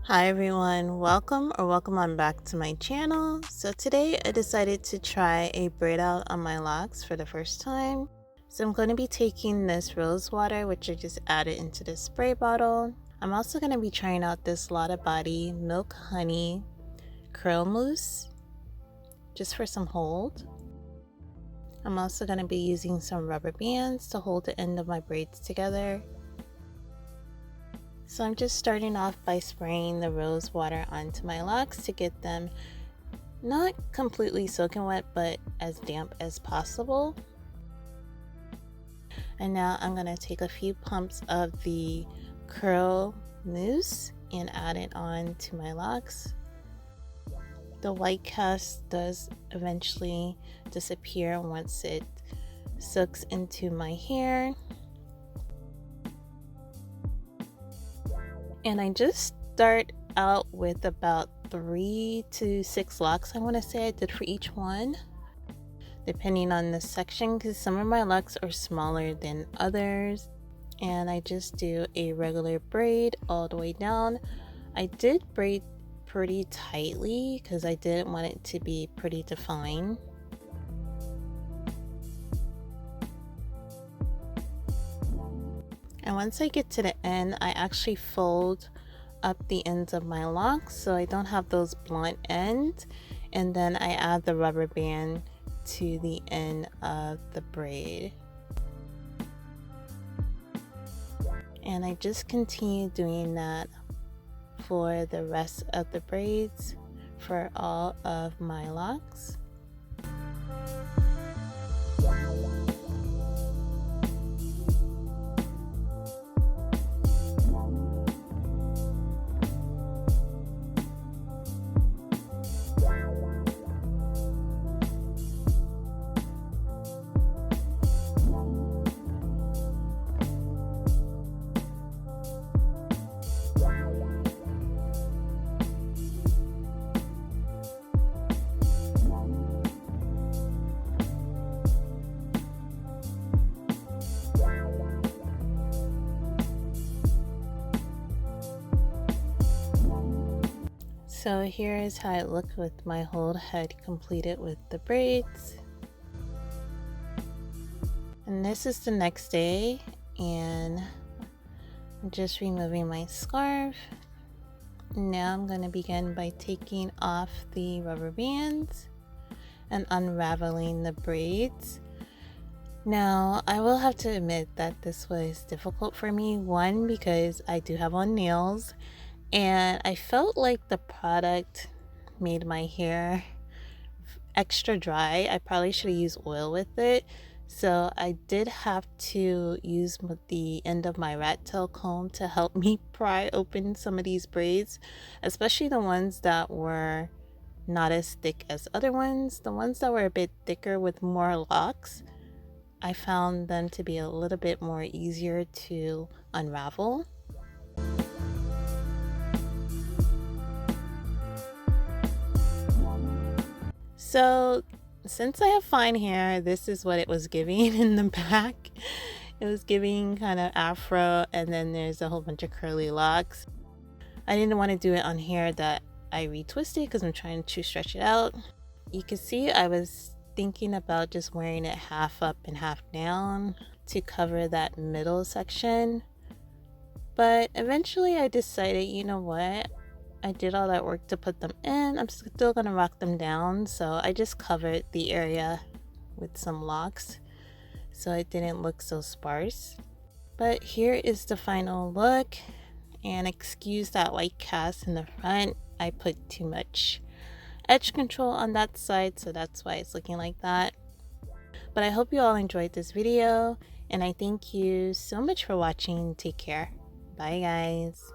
Hi everyone, welcome on back to my channel. So today I decided to try a braid out on my locks for the first time. So I'm going to be taking this rose water, which I just added into this spray bottle. I'm also going to be trying out this Lotta Body Milk Honey Curl Mousse just for some hold. I'm also going to be using some rubber bands to hold the end of my braids together. So I'm just starting off by spraying the rose water onto my locks to get them not completely soaking wet, but as damp as possible. And now I'm going to take a few pumps of the curl mousse and add it on to my locks. The white cast does eventually disappear once it soaks into my hair. And I just start out with about 3 to 6 locks, I want to say I did for each one, depending on the section, because some of my locks are smaller than others. And I just do a regular braid all the way down. I did braid pretty tightly because I didn't want it to be pretty defined. And once I get to the end, I actually fold up the ends of my locks so I don't have those blunt ends, and then I add the rubber band to the end of the braid. And I just continue doing that for the rest of the braids for all of my locks. So here is how it looked with my whole head completed with the braids. And this is the next day, and I'm just removing my scarf. Now I'm going to begin by taking off the rubber bands and unraveling the braids. Now I will have to admit that this was difficult for me, one, because I do have on nails, and I felt like the product made my hair extra dry. I probably should have used oil with it. So I did have to use the end of my rat tail comb to help me pry open some of these braids, especially the ones that were not as thick as other ones. The ones that were a bit thicker with more locks, I found them to be a little bit more easier to unravel. So since I have fine hair, this is what it was giving in the back. It was giving kind of afro, and then there's a whole bunch of curly locks. I didn't want to do it on hair that I retwisted because I'm trying to stretch it out. You can see I was thinking about just wearing it half up and half down to cover that middle section. But eventually I decided, you know what? I did all that work to put them in. I'm still gonna rock them down, so I just covered the area with some locks so it didn't look so sparse. But here is the final look, and excuse that white cast in the front. I put too much edge control on that side, so that's why it's looking like that. But I hope you all enjoyed this video, and I thank you so much for watching. Take care. Bye guys.